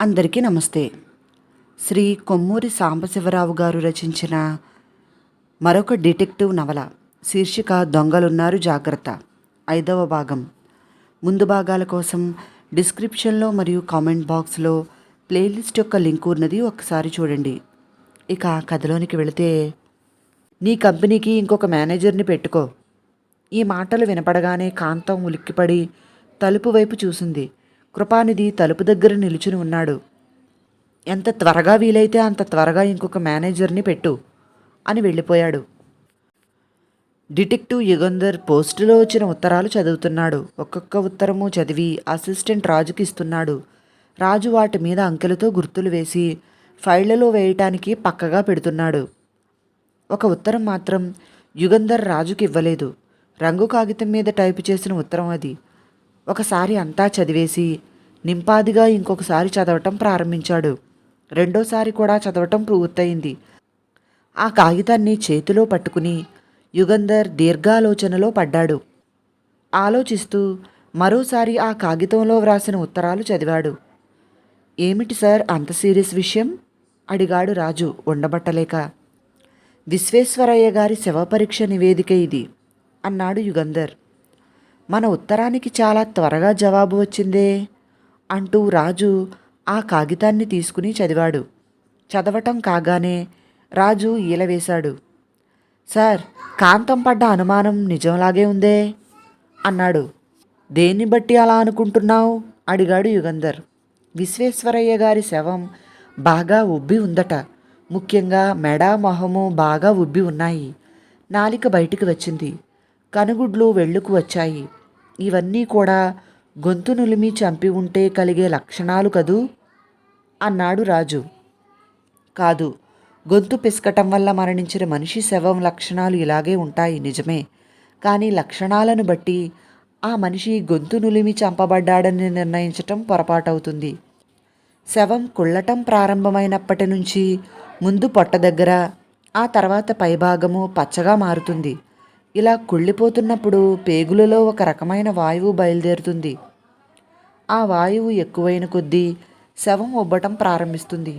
అందరికీ నమస్తే. శ్రీ కొమ్మూరి సాంబశివరావు గారు రచించిన మరొక డిటెక్టివ్ నవల శీర్షిక దొంగలున్నారు జాగ్రత్త, 5వ భాగం. ముందు భాగాల కోసం డిస్క్రిప్షన్లో మరియు కామెంట్ బాక్స్లో ప్లేలిస్ట్ యొక్క లింక్ ఉన్నది, ఒకసారి చూడండి. ఇక కథలోనికి వెళితే, నీ కంపెనీకి ఇంకొక మేనేజర్ని పెట్టుకో. ఈ మాటలు వినపడగానే కాంతం ఉలిక్కిపడి తలుపు వైపు చూసింది. కృపానిధి తలుపు దగ్గర నిలుచుని ఉన్నాడు. ఎంత త్వరగా వీలైతే అంత త్వరగా ఇంకొక మేనేజర్ని పెట్టు అని వెళ్ళిపోయాడు. డిటెక్టివ్ యుగంధర్ పోస్టులో వచ్చిన ఉత్తరాలు చదువుతున్నాడు. ఒక్కొక్క ఉత్తరము చదివి అసిస్టెంట్ రాజుకి ఇస్తున్నాడు. రాజు వాటి మీద అంకెలతో గుర్తులు వేసి ఫైళ్లలో వేయటానికి పక్కగా పెడుతున్నాడు. ఒక ఉత్తరం మాత్రం యుగంధర్ రాజుకి ఇవ్వలేదు. రంగు కాగితం మీద టైపు చేసిన ఉత్తరం అది. ఒకసారి అంతా చదివేసి నింపాదిగా ఇంకొకసారి చదవటం ప్రారంభించాడు. రెండోసారి కూడా చదవటం పూర్తయింది. ఆ కాగితాన్ని చేతిలో పట్టుకుని యుగంధర్ దీర్ఘాలోచనలో పడ్డాడు. ఆలోచిస్తూ మరోసారి ఆ కాగితంలో వ్రాసిన ఉత్తరాలు చదివాడు. ఏమిటి సార్ అంత సీరియస్ విషయం? అడిగాడు రాజు ఉండబట్టలేక. విశ్వేశ్వరయ్య గారి శవపరీక్ష నివేదిక ఇది అన్నాడు యుగంధర్. మన ఉత్తరానికి చాలా త్వరగా జవాబు వచ్చిందే అంటూ రాజు ఆ కాగితాన్ని తీసుకుని చదివాడు. చదవటం కాగానే రాజు ఈలవేశాడు. సార్, కాంతం పడ్డ అనుమానం నిజంలాగే ఉందే అన్నాడు. దేన్ని బట్టి అలా అనుకుంటున్నావు? అడిగాడు యుగంధర్. విశ్వేశ్వరయ్య గారి శవం బాగా ఉబ్బి ఉందట. ముఖ్యంగా మెడ మొహము బాగా ఉబ్బి ఉన్నాయి. నాలిక బయటికి వచ్చింది. కనుగుడ్లు వెళ్లుకు వచ్చాయి. ఇవన్నీ కూడా గొంతు నులిమి చంపి ఉంటే కలిగే లక్షణాలు కదూ అన్నాడు రాజు. కాదు, గొంతు పిసకటం వల్ల మరణించిన మనిషి శవం లక్షణాలు ఇలాగే ఉంటాయి నిజమే. కానీ లక్షణాలను బట్టి ఆ మనిషి గొంతు నులిమి చంపబడ్డాడని నిర్ణయించటం పొరపాటవుతుంది. శవం కుళ్ళటం ప్రారంభమైనప్పటి నుంచి ముందు పొట్ట దగ్గర, ఆ తర్వాత పైభాగము పచ్చగా మారుతుంది. ఇలా కుళ్ళిపోతున్నప్పుడు పేగులలో ఒక రకమైన వాయువు బయలుదేరుతుంది. ఆ వాయువు ఎక్కువైన కొద్దీ శవం ఉబ్బటం ప్రారంభిస్తుంది.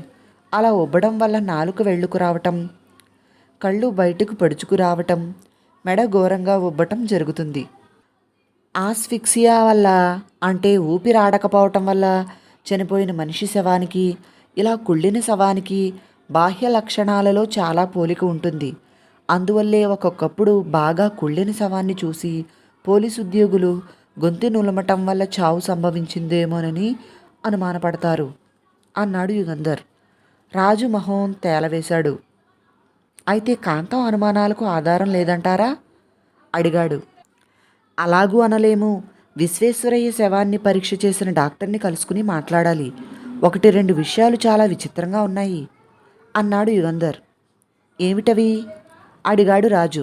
అలా ఉబ్బడం వల్ల నాలుక వెళ్ళుకు రావటం, కళ్ళు బయటకు పడుచుకు రావటం, మెడ ఘోరంగా ఉబ్బటం జరుగుతుంది. ఆస్ఫిక్సియా వల్ల, అంటే ఊపిరాడకపోవటం వల్ల చనిపోయిన మనిషి శవానికి, ఇలా కుళ్ళిన శవానికి బాహ్య లక్షణాలలో చాలా పోలిక ఉంటుంది. అందువల్లే ఒక్కొక్కప్పుడు బాగా కుళ్ళిన శవాన్ని చూసి పోలీసు ఉద్యోగులు గొంతు నులమటం వల్ల చావు సంభవించిందేమోనని అనుమానపడతారు అన్నాడు యుగంధర్. రాజు మొహం తేలవేశాడు. అయితే కాంతం అనుమానాలకు ఆధారం లేదంటారా? అడిగాడు. అలాగూ అనలేము. విశ్వేశ్వరయ్య శవాన్ని పరీక్ష చేసిన డాక్టర్ని కలుసుకుని మాట్లాడాలి. 1-2 విషయాలు చాలా విచిత్రంగా ఉన్నాయి అన్నాడు యుగంధర్. ఏమిటవి? అడిగాడు రాజు.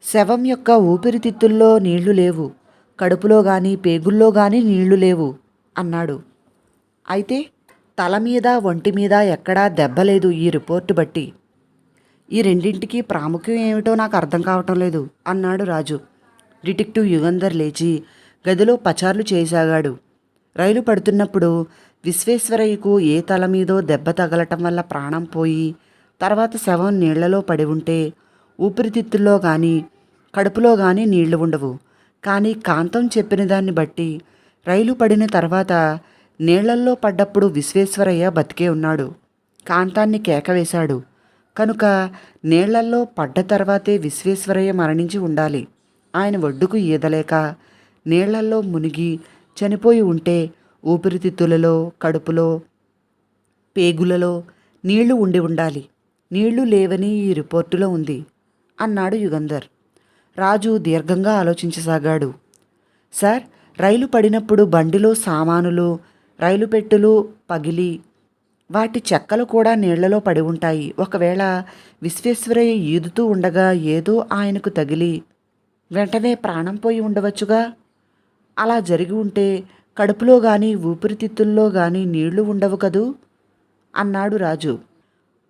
శవం యొక్క ఊపిరితిత్తుల్లో నీళ్లు లేవు. కడుపులో గాని పేగుల్లో గాని నీళ్లు లేవు అన్నాడు. అయితే తల మీద ఒంటి మీద ఎక్కడా దెబ్బలేదు ఈ రిపోర్టు బట్టి. ఈ రెండింటికి ప్రాముఖ్యం ఏమిటో నాకు అర్థం కావటం లేదు అన్నాడు రాజు. డిటెక్టివ్ యుగంధర్ లేచి గదిలో పచార్లు చేయసాగాడు. రైలు పడుతున్నప్పుడు విశ్వేశ్వరయ్యకు ఏ తల మీదో దెబ్బ తగలటం వల్ల ప్రాణం పోయి తర్వాత శవం నీళ్లలో పడి ఉంటే ఊపిరితిత్తుల్లో కానీ కడుపులో కానీ నీళ్లు ఉండవు. కానీ కాంతం చెప్పిన దాన్ని బట్టి రైలు పడిన తర్వాత నీళ్లల్లో పడ్డప్పుడు విశ్వేశ్వరయ్య బతికే ఉన్నాడు. కాంతాన్ని కేకవేశాడు కనుక నీళ్లల్లో పడ్డ తర్వాతే విశ్వేశ్వరయ్య మరణించి ఉండాలి. ఆయన ఒడ్డుకు ఈదలేక నీళ్లల్లో మునిగి చనిపోయి ఉంటే ఊపిరితిత్తులలో, కడుపులో, పేగులలో నీళ్లు ఉండి ఉండాలి. నీళ్లు లేవని ఈ రిపోర్టులో ఉంది అన్నాడు యుగంధర్. రాజు దీర్ఘంగా ఆలోచించసాగాడు. సార్, రైలు పడినప్పుడు బండిలో సామానులు, రైలు పెట్టెలు పగిలి వాటి చెక్కలు కూడా నీళ్లలో పడి ఉంటాయి. ఒకవేళ విశ్వేశ్వరయ్య ఈదుతూ ఉండగా ఏదో ఆయనకు తగిలి వెంటనే ప్రాణం పోయి ఉండవచ్చుగా. అలా జరిగి ఉంటే కడుపులో కానీ ఊపిరితిత్తుల్లో కానీ నీళ్లు ఉండవు కదూ అన్నాడు రాజు.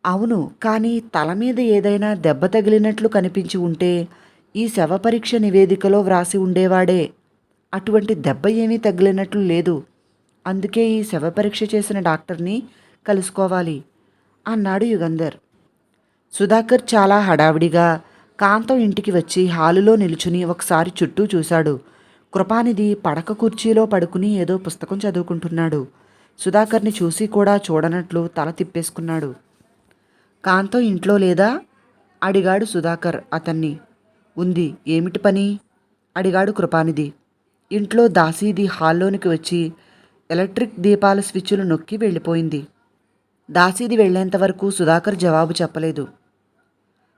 అవును, కానీ తల మీద ఏదైనా దెబ్బ తగిలినట్లు కనిపించి ఉంటే ఈ శవపరీక్ష నివేదికలో వ్రాసి ఉండేవాడే. అటువంటి దెబ్బ ఏమీ తగిలినట్లు లేదు అందుకే ఈ శవపరీక్ష చేసిన డాక్టర్ని కలుసుకోవాలి అన్నాడు యుగంధర్. సుధాకర్ చాలా హడావిడిగా కాంతం ఇంటికి వచ్చి హాలులో నిలుచుని ఒకసారి చుట్టూ చూశాడు. కృపానిధి పడక కుర్చీలో పడుకుని ఏదో పుస్తకం చదువుకుంటున్నాడు. సుధాకర్ని చూసి కూడా చూడనట్లు తల తిప్పేసుకున్నాడు. కాంతం ఇంట్లో లేదా అడిగాడు సుధాకర్ అతన్ని. ఉంది, ఏమిటి పని అడిగాడు కృపానిధి. ఇంట్లో దాసీది హాల్లోనికి వచ్చి ఎలక్ట్రిక్ దీపాల స్విచ్లు నొక్కి వెళ్ళిపోయింది. దాసీది వెళ్లేంతవరకు సుధాకర్ జవాబు చెప్పలేదు.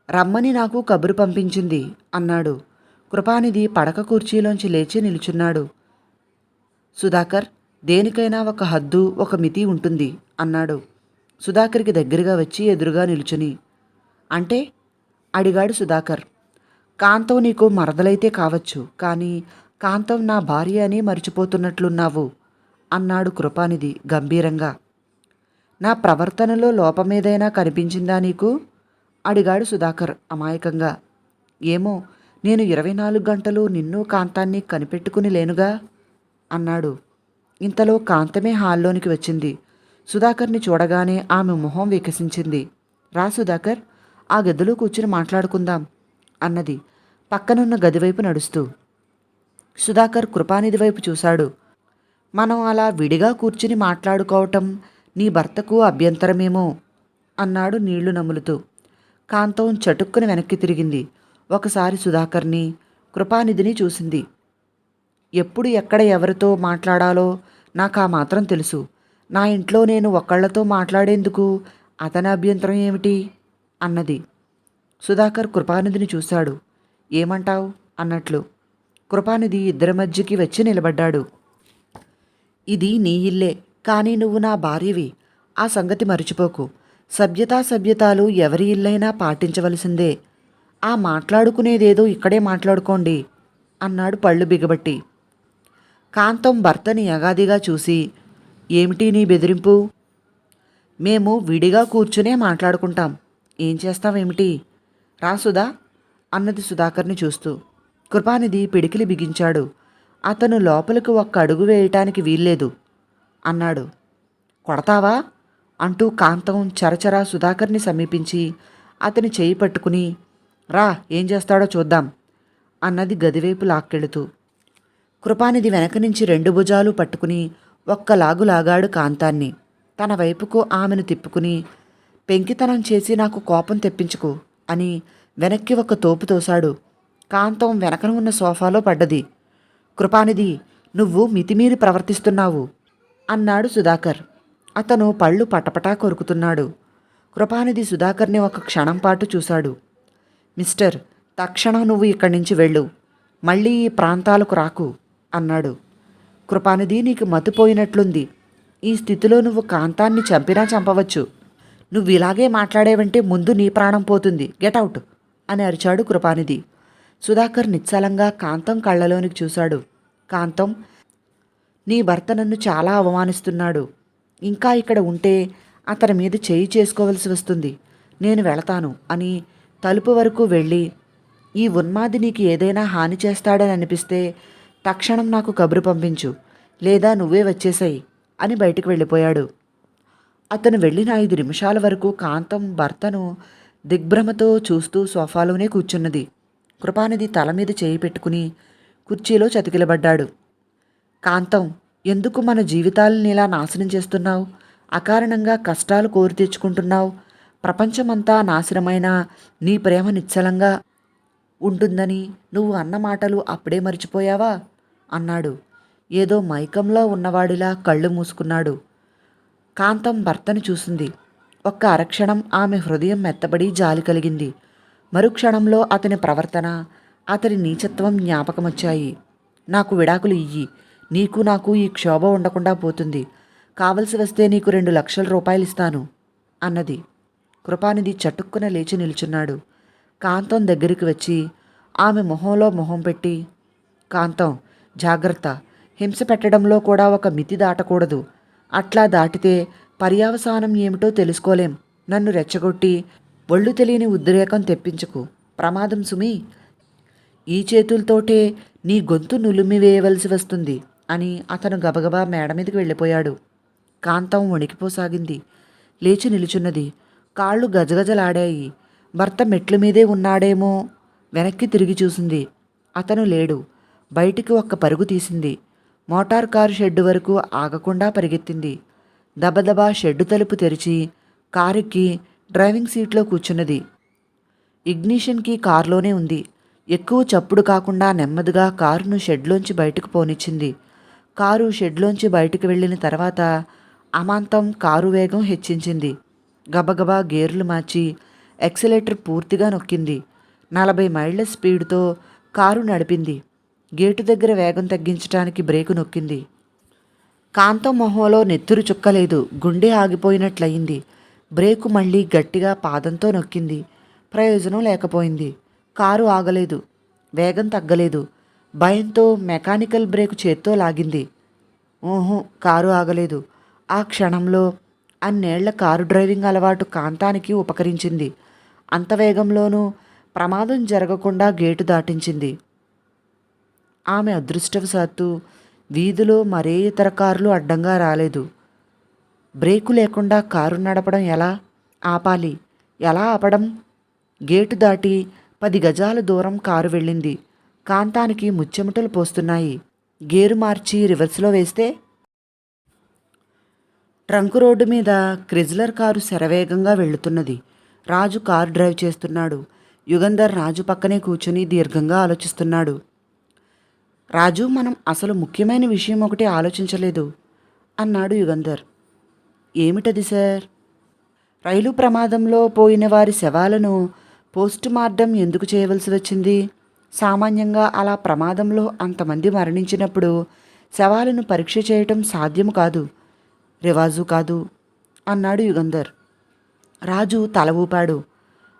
రమ్మని నాకు కబురు పంపించింది అన్నాడు. కృపానిధి పడక కుర్చీలోంచి లేచి నిలుచున్నాడు. సుధాకర్, దేనికైనా ఒక హద్దు, ఒక మితి ఉంటుంది అన్నాడు. సుధాకర్కి దగ్గరగా వచ్చి ఎదురుగా నిలుచుని. అంటే అడిగాడు సుధాకర్. కాంతం నీకు మరదలైతే కావచ్చు, కానీ కాంతం నా భార్య అని మర్చిపోతున్నట్లున్నావు అన్నాడు కృపానిధి గంభీరంగా. నా ప్రవర్తనలో లోపమేదైనా కనిపించిందా నీకు అడిగాడు సుధాకర్ అమాయకంగా. ఏమో, నేను 24 గంటలు నిన్ను కాంతాన్ని కనిపెట్టుకుని లేనుగా అన్నాడు. ఇంతలో కాంతమే హాల్లోనికి వచ్చింది. సుధాకర్ని చూడగానే ఆమె మొహం వికసించింది. రా సుధాకర్, ఆ గదిలో కూర్చుని మాట్లాడుకుందాం అన్నది పక్కనున్న గదివైపు నడుస్తూ. సుధాకర్ కృపానిధి వైపు చూశాడు. మనం అలా విడిగా కూర్చుని మాట్లాడుకోవటం నీ భర్తకు అభ్యంతరమేమో అన్నాడు నీళ్లు నములుతూ. కాంతం చటుక్కుని వెనక్కి తిరిగింది. ఒకసారి సుధాకర్ని, కృపానిధిని చూసింది. ఎప్పుడు ఎక్కడ ఎవరితో మాట్లాడాలో నాకు ఆ మాత్రం తెలుసు. నా ఇంట్లో నేను ఒకళ్లతో మాట్లాడేందుకు అతని అభ్యంతరం ఏమిటి అన్నది. సుధాకర్ కృపానిధిని చూశాడు. ఏమంటావు అన్నట్లు. కృపానిధి ఇద్దరి మధ్యకి వచ్చి నిలబడ్డాడు. ఇది నీ ఇల్లే, కానీ నువ్వు నా భార్యవి. ఆ సంగతి మర్చిపోకు. సభ్యతాలు ఎవరి ఇల్లైనా పాటించవలసిందే. ఆ మాట్లాడుకునేదేదో ఇక్కడే మాట్లాడుకోండి అన్నాడు పళ్ళు బిగబట్టి. కాంతం భర్తని యగాదిగా చూసి, ఏమిటి నీ బెదిరింపు? మేము విడిగా కూర్చునే మాట్లాడుకుంటాం. ఏం చేస్తావేమిటి? రా సుధా అన్నది సుధాకర్ని చూస్తూ. కృపానిధి పిడికిలి బిగించాడు. అతను లోపలికి ఒక్క అడుగు వేయటానికి వీల్లేదు అన్నాడు. కొడతావా అంటూ కాంతం చరచరా సుధాకర్ని సమీపించి అతని చేయి పట్టుకుని, రా ఏం చేస్తాడో చూద్దాం అన్నది గదివైపు లాక్కెళుతూ. కృపానిధి వెనక నుంచి 2 భుజాలు పట్టుకుని ఒక్కలాగు లాగాడు కాంతాన్ని. తన వైపుకు ఆమెను తిప్పుకుని, పెంకితనం చేసి నాకు కోపం తెప్పించుకు అని వెనక్కి ఒక తోపు తోశాడు. కాంతం వెనకన ఉన్న సోఫాలో పడ్డది. కృపానిధి, నువ్వు మితిమీరి ప్రవర్తిస్తున్నావు అన్నాడు సుధాకర్. అతను పళ్ళు పటపటా కొరుకుతున్నాడు. కృపానిధి సుధాకర్ని ఒక క్షణం పాటు చూశాడు. మిస్టర్, తక్షణం నువ్వు ఇక్కడి నుంచి వెళ్ళు. మళ్ళీ ఈ ప్రాంతాలకు రాకు అన్నాడు. కృపానిధి, నీకు మతిపోయినట్లుంది. ఈ స్థితిలో నువ్వు కాంతాన్ని చంపినా చంపవచ్చు. నువ్వు ఇలాగే మాట్లాడేవంటే ముందు నీ ప్రాణం పోతుంది. గెటౌట్ అని అరిచాడు కృపానిధి. సుధాకర్ నిశ్చలంగా కాంతం కళ్ళలోనికి చూశాడు. కాంతం, నీ భర్త నన్ను చాలా అవమానిస్తున్నాడు. ఇంకా ఇక్కడ ఉంటే అతని మీద చేయి చేసుకోవలసి వస్తుంది. నేను వెళతాను అని తలుపు వరకు వెళ్ళి, ఈ ఉన్మాది నీకు ఏదైనా హాని చేస్తాడని అనిపిస్తే తక్షణం నాకు కబురు పంపించు, లేదా నువ్వే వచ్చేసాయి అని బయటకు వెళ్ళిపోయాడు. అతను వెళ్ళిన 5 నిమిషాల వరకు కాంతం భర్తను దిగ్భ్రమతో చూస్తూ సోఫాలోనే కూర్చున్నది. కృపానిధి తల మీద చేయి పెట్టుకుని కుర్చీలో చతికిలబడ్డాడు. కాంతం, ఎందుకు మన జీవితాలని ఇలా నాశనం చేస్తున్నావు? అకారణంగా కష్టాలు కోరి తెచ్చుకుంటున్నావు. ప్రపంచమంతా నాశనమైన నీ ప్రేమ నిశ్చలంగా ఉంటుందని నువ్వు అన్న మాటలు అప్పుడే మర్చిపోయావా అన్నాడు. ఏదో మైకంలో ఉన్నవాడిలా కళ్ళు మూసుకున్నాడు. కాంతం భర్తను చూసింది. ఒక్క అరక్షణం ఆమె హృదయం మెత్తబడి జాలి కలిగింది. మరుక్షణంలో అతని ప్రవర్తన, అతని నీచత్వం జ్ఞాపకమొచ్చాయి. నాకు విడాకులు ఇయ్యి, నీకు నాకు ఈ క్షోభ ఉండకుండా పోతుంది. కావలసి వస్తే నీకు 2 లక్షల రూపాయలు ఇస్తాను అన్నది. కృపానిధి చటుక్కున లేచి నిల్చున్నాడు. కాంతం దగ్గరికి వచ్చి ఆమె మొహంలో మొహం పెట్టి, కాంతం జాగ్రత్త, హింస పెట్టడంలో కూడా ఒక మితి దాటకూడదు. అట్లా దాటితే పర్యావసానం ఏమిటో తెలుసుకోలేం. నన్ను రెచ్చగొట్టి ఒళ్ళు తెలియని ఉద్రేకం తెప్పించకు. ప్రమాదం సుమి. ఈ చేతులతోటే నీ గొంతు నులిమి వేయవలసి వస్తుంది అని అతను గబగబా మేడ మీదకి వెళ్ళిపోయాడు. కాంతం వణికిపోసాగింది. లేచి నిలుచున్నది. కాళ్ళు గజగజలాడాయి. భర్త మెట్ల మీదే ఉన్నాడేమో. వెనక్కి తిరిగి చూసింది. అతను లేడు. బయటికి ఒక్క పరుగు తీసింది. మోటార్ కారు షెడ్డు వరకు ఆగకుండా పరిగెత్తింది. దబదబా షెడ్డు తలుపు తెరిచి కారుకి డ్రైవింగ్ సీట్లో కూర్చున్నది. ఇగ్నిషన్కి కారులోనే ఉంది. ఎక్కువ చప్పుడు కాకుండా నెమ్మదిగా కారును షెడ్లోంచి బయటకు పోనిచ్చింది. కారు షెడ్లోంచి బయటకు వెళ్ళిన తర్వాత అమాంతం కారు వేగం హెచ్చించింది. గబగబా గేర్లు మార్చి ఎక్సలేటర్ పూర్తిగా నొక్కింది. 40 మైళ్ళ స్పీడ్తో కారు నడిపింది. గేటు దగ్గర వేగం తగ్గించడానికి బ్రేకు నొక్కింది. కాంతం మొహంలో నెత్తురు చుక్కలేదు. గుండె ఆగిపోయినట్లయింది. బ్రేకు మళ్ళీ గట్టిగా పాదంతో నొక్కింది. ప్రయోజనం లేకపోయింది. కారు ఆగలేదు. వేగం తగ్గలేదు. భయంతో మెకానికల్ బ్రేకు చేత్తో లాగింది. ఊహు, కారు ఆగలేదు. ఆ క్షణంలో అన్నేళ్ల కారు డ్రైవింగ్ అలవాటు కాంతానికి ఉపకరించింది. అంత వేగంలోనూ ప్రమాదం జరగకుండా గేటు దాటించింది. ఆమె అదృష్టవశాత్తు వీధిలో మరే ఇతర కార్లు అడ్డంగా రాలేదు. బ్రేకు లేకుండా కారు నడపడం ఎలా? ఆపాలి. ఎలా ఆపడం? గేటు దాటి 10 గజాల దూరం కారు వెళ్ళింది. కాంతానికి ముచ్చెమటలు పోస్తున్నాయి. గేరు మార్చి రివర్స్లో వేస్తే ట్రంక్ రోడ్డు మీద క్రిజ్లర్ కారు శరవేగంగా వెళుతున్నది. రాజు కారు డ్రైవ్ చేస్తున్నాడు. యుగంధర్ రాజు పక్కనే కూర్చుని దీర్ఘంగా ఆలోచిస్తున్నాడు. రాజు, మనం అసలు ముఖ్యమైన విషయం ఒకటి ఆలోచించలేదు అన్నాడు యుగంధర్. ఏమిటది సార్? రైలు ప్రమాదంలో పోయిన వారి శవాలను పోస్ట్ మార్టం ఎందుకు చేయవలసి వచ్చింది? సామాన్యంగా అలా ప్రమాదంలో అంతమంది మరణించినప్పుడు శవాలను పరీక్ష చేయటం సాధ్యము కాదు, రివాజు కాదు అన్నాడు యుగంధర్. రాజు తల ఊపాడు.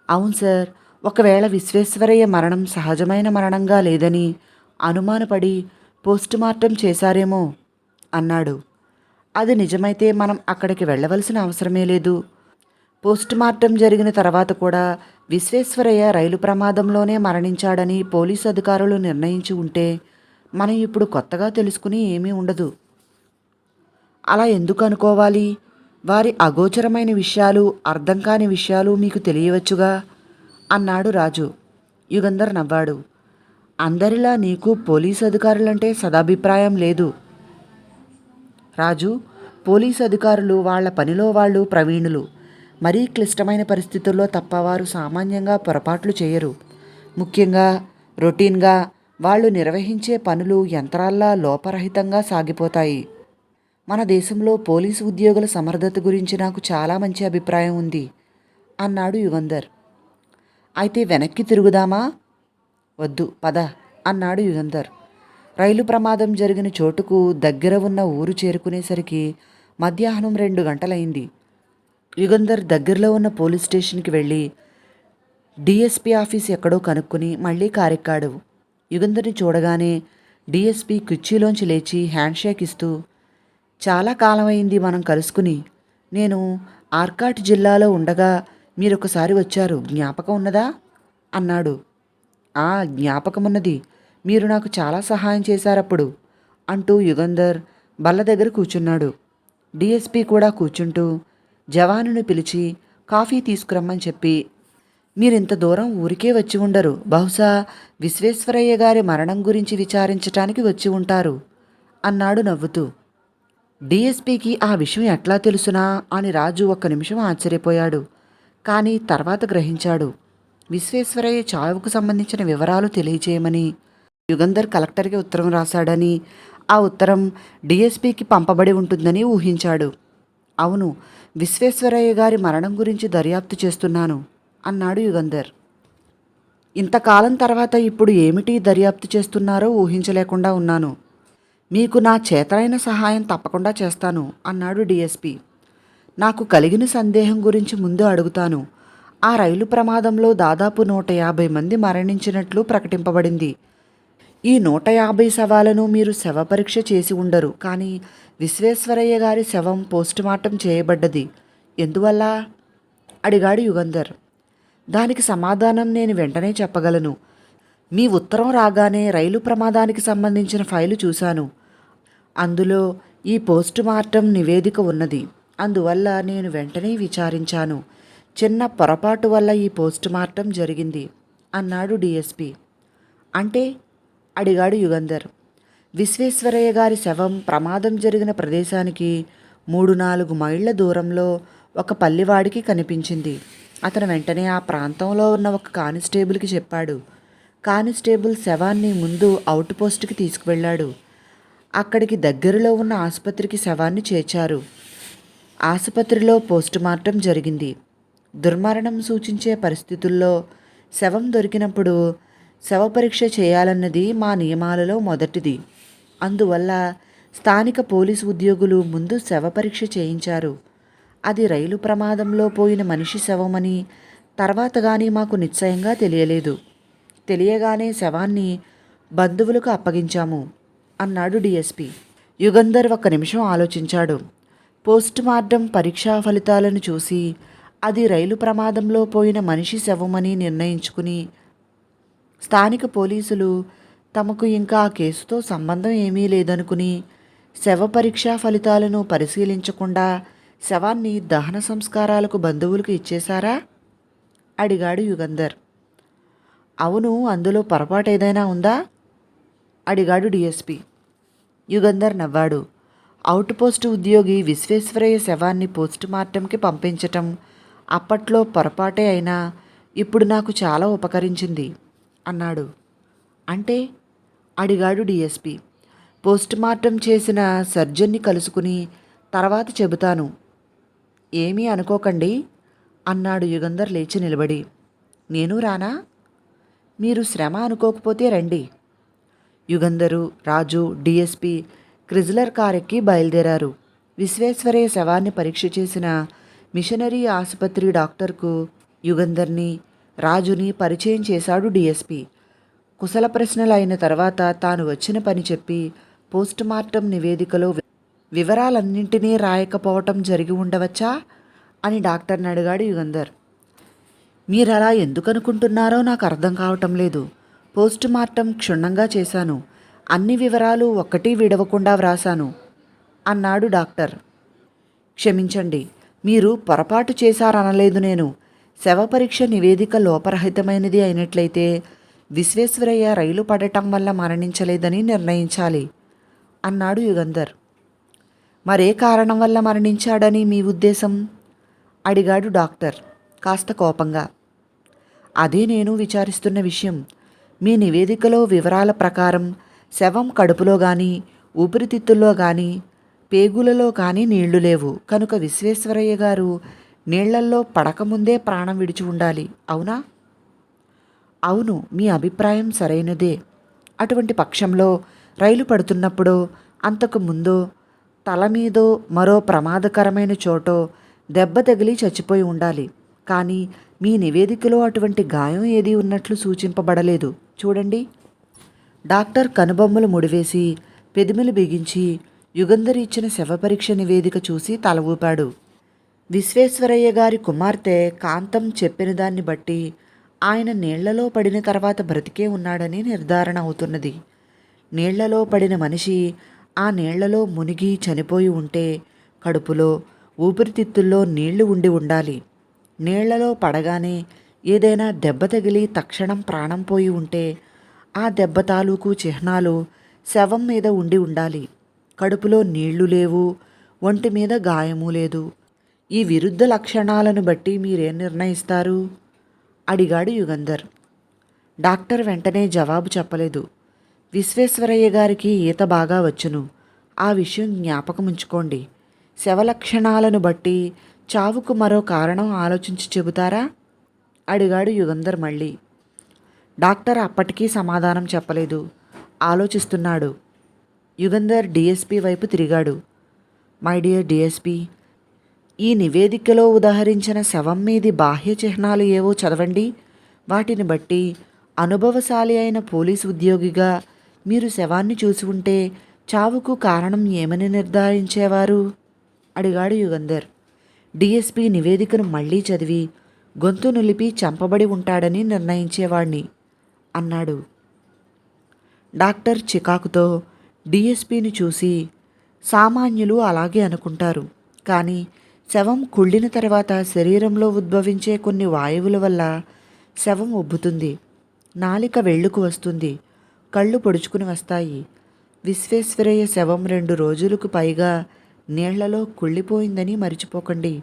అవును సార్, ఒకవేళ విశ్వేశ్వరయ్య మరణం సహజమైన మరణంగా లేదని అనుమానపడి పోస్ట్ మార్టం చేశారేమో అన్నాడు. అది నిజమైతే మనం అక్కడికి వెళ్ళవలసిన అవసరమే లేదు. పోస్ట్ మార్టం జరిగిన తర్వాత కూడా విశ్వేశ్వరయ్య రైలు ప్రమాదంలోనే మరణించాడని పోలీసు అధికారులు నిర్ణయించి ఉంటే మనం ఇప్పుడు కొత్తగా తెలుసుకుని ఏమీ ఉండదు. అలా ఎందుకు అనుకోవాలి? వారి అగోచరమైన విషయాలు, అర్థం కాని విషయాలు మీకు తెలియవచ్చుగా అన్నాడు రాజు. యుగంధర్ నవ్వాడు. అందరిలా నీకు పోలీసు అధికారులంటే సదాభిప్రాయం లేదు రాజు. పోలీసు అధికారులు వాళ్ల పనిలో వాళ్ళు ప్రవీణులు. మరీ క్లిష్టమైన పరిస్థితుల్లో తప్ప వారు సామాన్యంగా పొరపాట్లు చేయరు. ముఖ్యంగా రొటీన్గా వాళ్ళు నిర్వహించే పనులు యంత్రాల్లా లోపరహితంగా సాగిపోతాయి. మన దేశంలో పోలీసు ఉద్యోగుల సమర్థత గురించి నాకు చాలా మంచి అభిప్రాయం ఉంది అన్నాడు యుగంధర్. అయితే వెనక్కి తిరుగుదామా? వద్దు, పద అన్నాడు యుగంధర్. రైలు ప్రమాదం జరిగిన చోటుకు దగ్గర ఉన్న ఊరు చేరుకునేసరికి మధ్యాహ్నం 2 గంటలైంది. యుగంధర్ దగ్గరలో ఉన్న పోలీస్ స్టేషన్కి వెళ్ళి డిఎస్పీ ఆఫీస్ ఎక్కడో కనుక్కుని మళ్ళీ కారెక్కాడు. యుగంధర్ని చూడగానే డిఎస్పీ కుర్చీలోంచి లేచి హ్యాండ్షేక్ ఇస్తూ, చాలా కాలమైంది మనం కలుసుకుని. నేను ఆర్కాట్ జిల్లాలో ఉండగా మీరొకసారి వచ్చారు, జ్ఞాపకం ఉన్నదా అన్నాడు. జ్ఞాపకమున్నది. మీరు నాకు చాలా సహాయం చేశారప్పుడు అంటూ యుగంధర్ బల్ల దగ్గర కూర్చున్నాడు. డిఎస్పీ కూడా కూర్చుంటూ జవానును పిలిచి కాఫీ తీసుకురమ్మని చెప్పి, మీరింత దూరం ఊరికే వచ్చి ఉండరు, బహుశా విశ్వేశ్వరయ్య గారి మరణం గురించి విచారించటానికి వచ్చి ఉంటారు అన్నాడు నవ్వుతూ. డిఎస్పీకి ఆ విషయం ఎట్లా తెలుసునా అని రాజు 1 నిమిషం ఆశ్చర్యపోయాడు. కానీ తర్వాత గ్రహించాడు. విశ్వేశ్వరయ్య చావుకు సంబంధించిన వివరాలు తెలియచేయమని యుగంధర్ కలెక్టర్కి ఉత్తరం రాశాడని, ఆ ఉత్తరం డిఎస్పీకి పంపబడి ఉంటుందని ఊహించాడు. అవును, విశ్వేశ్వరయ్య గారి మరణం గురించి దర్యాప్తు చేస్తున్నాను అన్నాడు యుగంధర్. ఇంతకాలం తర్వాత ఇప్పుడు ఏమిటి దర్యాప్తు చేస్తున్నారో ఊహించలేకుండా ఉన్నాను. మీకు నా చేతనైన సహాయం తప్పకుండా చేస్తాను అన్నాడు డిఎస్పీ. నాకు కలిగిన సందేహం గురించి ముందు అడుగుతాను. ఆ రైలు ప్రమాదంలో దాదాపు 150 మంది మరణించినట్లు ప్రకటింపబడింది. ఈ 150 శవాలను మీరు శవ పరీక్ష చేసి ఉండరు, కానీ విశ్వేశ్వరయ్య గారి శవం పోస్టుమార్టం చేయబడ్డది. ఎందువల్ల అడిగాడు యుగంధర్. దానికి సమాధానం నేను వెంటనే చెప్పగలను. మీ ఉత్తరం రాగానే రైలు ప్రమాదానికి సంబంధించిన ఫైలు చూశాను. అందులో ఈ పోస్టుమార్టం నివేదిక ఉన్నది. అందువల్ల నేను వెంటనే విచారించాను. చిన్న పొరపాటు వల్ల ఈ పోస్టుమార్టం జరిగింది అన్నాడు డిఎస్పి. అంటే? అడిగాడు యుగంధర్. విశ్వేశ్వరయ్య గారి శవం ప్రమాదం జరిగిన ప్రదేశానికి 3-4 మైళ్ళ దూరంలో ఒక పల్లెవాడికి కనిపించింది. అతను వెంటనే ఆ ప్రాంతంలో ఉన్న ఒక కానిస్టేబుల్కి చెప్పాడు. కానిస్టేబుల్ శవాన్ని ముందు అవుట్ పోస్ట్కి తీసుకువెళ్ళాడు. అక్కడికి దగ్గరలో ఉన్న ఆసుపత్రికి శవాన్ని చేర్చారు. ఆసుపత్రిలో పోస్టుమార్టం జరిగింది. దుర్మరణం సూచించే పరిస్థితుల్లో శవం దొరికినప్పుడు శవపరీక్ష చేయాలన్నది మా నియమాలలో మొదటిది. అందువల్ల స్థానిక పోలీసు ఉద్యోగులు ముందు శవపరీక్ష చేయించారు. అది రైలు ప్రమాదంలో పోయిన మనిషి శవమని తర్వాత కానీ మాకు నిశ్చయంగా తెలియలేదు. తెలియగానే శవాన్ని బంధువులకు అప్పగించాము అన్నాడు డిఎస్పి. యుగంధర్ 1 నిమిషం ఆలోచించాడు. పోస్టుమార్టం పరీక్షా ఫలితాలను చూసి అది రైలు ప్రమాదంలో పోయిన మనిషి శవమని నిర్ణయించుకుని స్థానిక పోలీసులు తమకు ఇంకా ఆ కేసుతో సంబంధం ఏమీ లేదనుకుని శవ పరీక్షా ఫలితాలను పరిశీలించకుండా శవాన్ని దహన సంస్కారాలకు బంధువులకు ఇచ్చేశారా? అడిగాడు యుగంధర్. అవును, అందులో పొరపాటు ఏదైనా ఉందా? అడిగాడు డిఎస్పి. యుగంధర్ నవ్వాడు. అవుట్ పోస్ట్ ఉద్యోగి విశ్వేశ్వరయ్య శవాన్ని పోస్టుమార్టంకి పంపించటం అప్పట్లో పొరపాటే అయినా ఇప్పుడు నాకు చాలా ఉపకరించింది అన్నాడు. అంటే? అడిగాడు డిఎస్పి. పోస్టుమార్టం చేసిన సర్జన్ని కలుసుకుని తర్వాత చెబుతాను. ఏమీ అనుకోకండి అన్నాడు యుగంధర్ లేచి నిలబడి. నేను రానా? మీరు శ్రమ అనుకోకపోతే రండి. యుగంధరు, రాజు, డిఎస్పి క్రిజ్లర్ కారెక్కి బయలుదేరారు. విశ్వేశ్వరయ్య శవాన్ని పరీక్ష చేసిన మిషనరీ ఆసుపత్రి డాక్టర్కు యుగంధర్ని, రాజుని పరిచయం చేశాడు డిఎస్పి. కుశల ప్రశ్నలు అయిన తర్వాత తాను వచ్చిన పని చెప్పి పోస్టుమార్టం నివేదికలో వివరాలన్నింటినీ రాయకపోవటం జరిగి ఉండవచ్చా అని డాక్టర్ని అడిగాడు యుగంధర్. మీరలా ఎందుకనుకుంటున్నారో నాకు అర్థం కావటం లేదు. పోస్టుమార్టం క్షుణ్ణంగా చేశాను. అన్ని వివరాలు ఒక్కటి విడవకుండా వ్రాశాను అన్నాడు డాక్టర్. క్షమించండి, మీరు పొరపాటు చేశారనలేదు నేను. శవపరీక్ష నివేదిక లోపరహితమైనది అయినట్లయితే విశ్వేశ్వరయ్య రైలు పడటం వల్ల మరణించలేదని నిర్ణయించాలి అన్నాడు యుగంధర్. మరే కారణం వల్ల మరణించాడని మీ ఉద్దేశం? అడిగాడు డాక్టర్ కాస్త కోపంగా. అదే నేను విచారిస్తున్న విషయం. మీ నివేదికలో వివరాల ప్రకారం శవం కడుపులో కానీ ఊపిరితిత్తుల్లో కానీ పేగులలో కానీ నీళ్లు లేవు. కనుక విశ్వేశ్వరయ్య గారు నీళ్లల్లో పడకముందే ప్రాణం విడిచి ఉండాలి, అవునా? అవును, మీ అభిప్రాయం సరైనదే. అటువంటి పక్షంలో రైలు పడుతున్నప్పుడు అంతకు ముందో తల మీదో మరో ప్రమాదకరమైన చోటో దెబ్బ తగిలి చచ్చిపోయి ఉండాలి. కానీ మీ నివేదికలో అటువంటి గాయం ఏదీ ఉన్నట్లు సూచింపబడలేదు. చూడండి. డాక్టర్ కనుబొమ్మలు ముడివేసి పెదిమిలు బిగించి యుగంధర్ ఇచ్చిన శవపరీక్ష నివేదిక చూసి తల ఊపాడు. విశ్వేశ్వరయ్య గారి కుమార్తె కాంతం చెప్పిన దాన్ని బట్టి ఆయన నీళ్లలో పడిన తర్వాత బ్రతికే ఉన్నాడని నిర్ధారణ అవుతున్నది. నీళ్లలో పడిన మనిషి ఆ నీళ్లలో మునిగి చనిపోయి ఉంటే కడుపులో ఊపిరితిత్తుల్లో నీళ్లు ఉండి ఉండాలి. నీళ్లలో పడగానే ఏదైనా దెబ్బ తగిలి తక్షణం ప్రాణం పోయి ఉంటే ఆ దెబ్బ తాలూకు చిహ్నాలు శవం మీద ఉండి ఉండాలి. కడుపులో నీళ్లు లేవు, ఒంటి మీద గాయము లేదు. ఈ విరుద్ధ లక్షణాలను బట్టి మీరేం నిర్ణయిస్తారు? అడిగాడు యుగంధర్. డాక్టర్ వెంటనే జవాబు చెప్పలేదు. విశ్వేశ్వరయ్య గారికి ఈత బాగా వచ్చును. ఆ విషయం జ్ఞాపకం ఉంచుకోండి. శవలక్షణాలను బట్టి చావుకు మరో కారణం ఆలోచించి చెబుతారా? అడిగాడు యుగంధర్ మళ్ళీ. డాక్టర్ అప్పటికీ సమాధానం చెప్పలేదు. ఆలోచిస్తున్నాడు. యుగంధర్ డిఎస్పి వైపు తిరిగాడు. మై డియర్ డిఎస్పి, ఈ నివేదికలో ఉదహరించిన శవం మీది బాహ్య చిహ్నాలు ఏవో చదవండి. వాటిని బట్టి అనుభవశాలి అయిన పోలీసు ఉద్యోగిగా మీరు శవాన్ని చూసి ఉంటే చావుకు కారణం ఏమని నిర్ధారించేవారు? అడిగాడు యుగంధర్. డిఎస్పి నివేదికను మళ్ళీ చదివి గొంతు నులిపి చంపబడి ఉంటాడని నిర్ణయించేవాణ్ణి అన్నాడు. డాక్టర్ చికాకుతో డిఎస్పిని చూసి సామాన్యులు అలాగే అనుకుంటారు. కానీ శవం కుళ్ళిన తర్వాత శరీరంలో ఉద్భవించే కొన్ని వాయువుల వల్ల శవం ఉబ్బుతుంది. నాలిక వెళ్ళుకు వస్తుంది. కళ్ళు పొడుచుకుని వస్తాయి. విశ్వేశ్వరయ్య శవం 2 రోజులకు పైగా నీళ్లలో కుళ్ళిపోయిందని మరిచిపోకండి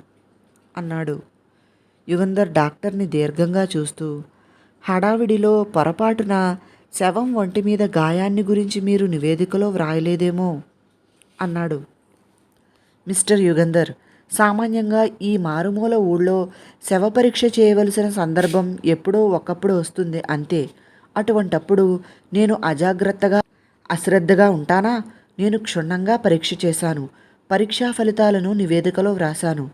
అన్నాడు. యుగంధర్ డాక్టర్ని దీర్ఘంగా చూస్తూ, హడావిడిలో పొరపాటున శవం ఒంటి మీద గాయాన్ని గురించి మీరు నివేదికలో వ్రాయలేదేమో అన్నాడు. మిస్టర్ యుగంధర్, సామాన్యంగా ఈ మారుమూల ఊళ్ళో శవ పరీక్ష చేయవలసిన సందర్భం ఎప్పుడో ఒకప్పుడు వస్తుంది అంతే. అటువంటప్పుడు నేను అజాగ్రత్తగా అశ్రద్ధగా ఉంటానా? నేను క్షుణ్ణంగా పరీక్ష చేశాను. పరీక్షా ఫలితాలను నివేదికలో వ్రాశాను.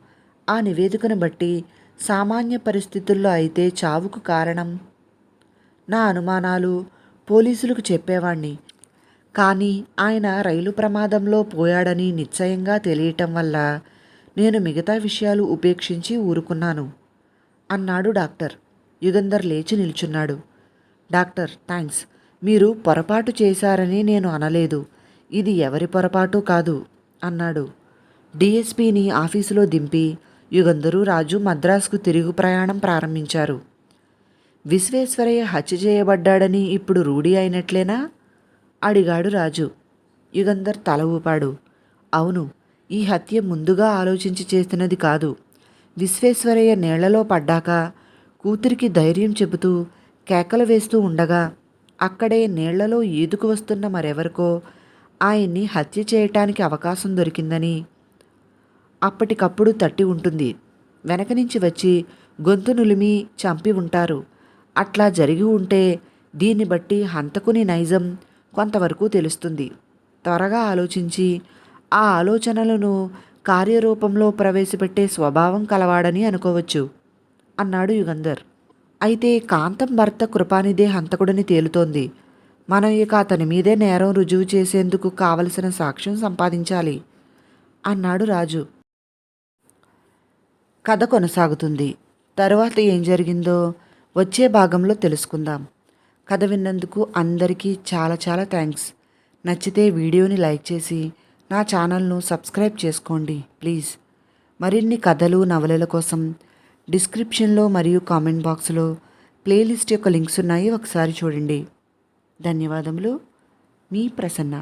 ఆ నివేదికను బట్టి సామాన్య పరిస్థితుల్లో అయితే చావుకు కారణం నా అనుమానాలు పోలీసులకు చెప్పేవాణ్ణి. కానీ ఆయన రైలు ప్రమాదంలో పోయాడని నిశ్చయంగా తెలియటం వల్ల నేను మిగతా విషయాలు ఉపేక్షించి ఊరుకున్నాను అన్నాడు డాక్టర్. యుగంధర్ లేచి నిల్చున్నాడు. Doctor, thanks. మీరు పొరపాటు చేశారని నేను అనలేదు. ఇది ఎవరి పొరపాటు కాదు అన్నాడు. డిఎస్పీని ఆఫీసులో దింపి యుగంధరు, రాజు మద్రాసుకు తిరుగు ప్రయాణం ప్రారంభించారు. విశ్వేశ్వరయ్య హత్య చేయబడ్డాడని ఇప్పుడు రూఢి అయినట్లేనా అడిగాడు రాజు. యుగంధర్ తల ఊపాడు. అవును, ఈ హత్య ముందుగా ఆలోచించి చేసినది కాదు. విశ్వేశ్వరయ్య నీళ్లలో పడ్డాక కూతురికి ధైర్యం చెబుతూ కేకలు వేస్తూ ఉండగా అక్కడే నీళ్లలో ఈదుకు వస్తున్న మరెవరికో ఆయన్ని హత్య చేయటానికి అవకాశం దొరికిందని అప్పటికప్పుడు తట్టి ఉంటుంది. వెనక నుంచి వచ్చి గొంతు నులిమి చంపి ఉంటారు. అట్లా జరిగి ఉంటే దీన్ని బట్టి హంతకుని నైజం కొంతవరకు తెలుస్తుంది. త్వరగా ఆలోచించి ఆ ఆలోచనలను కార్యరూపంలో ప్రవేశపెట్టే స్వభావం కలవాడని అనుకోవచ్చు అన్నాడు యుగంధర్. అయితే కాంతం భర్త కృపానిదే హంతకుడని తేలుతోంది. మనం ఇక అతని మీదే నేరం రుజువు చేసేందుకు కావలసిన సాక్ష్యం సంపాదించాలి అన్నాడు రాజు. కథ కొనసాగుతుంది. తరువాత ఏం జరిగిందో వచ్చే భాగంలో తెలుసుకుందాం. కథ విన్నందుకు అందరికీ చాలా చాలా థ్యాంక్స్. నచ్చితే వీడియోని లైక్ చేసి నా ఛానల్ను సబ్స్క్రైబ్ చేసుకోండి ప్లీజ్. మరిన్ని కథలు నవలల కోసం డిస్క్రిప్షన్లో మరియు కామెంట్ బాక్స్లో ప్లేలిస్ట్ యొక్క లింక్స్ ఉన్నాయి, ఒకసారి చూడండి. ధన్యవాదములు. మీ ప్రసన్న.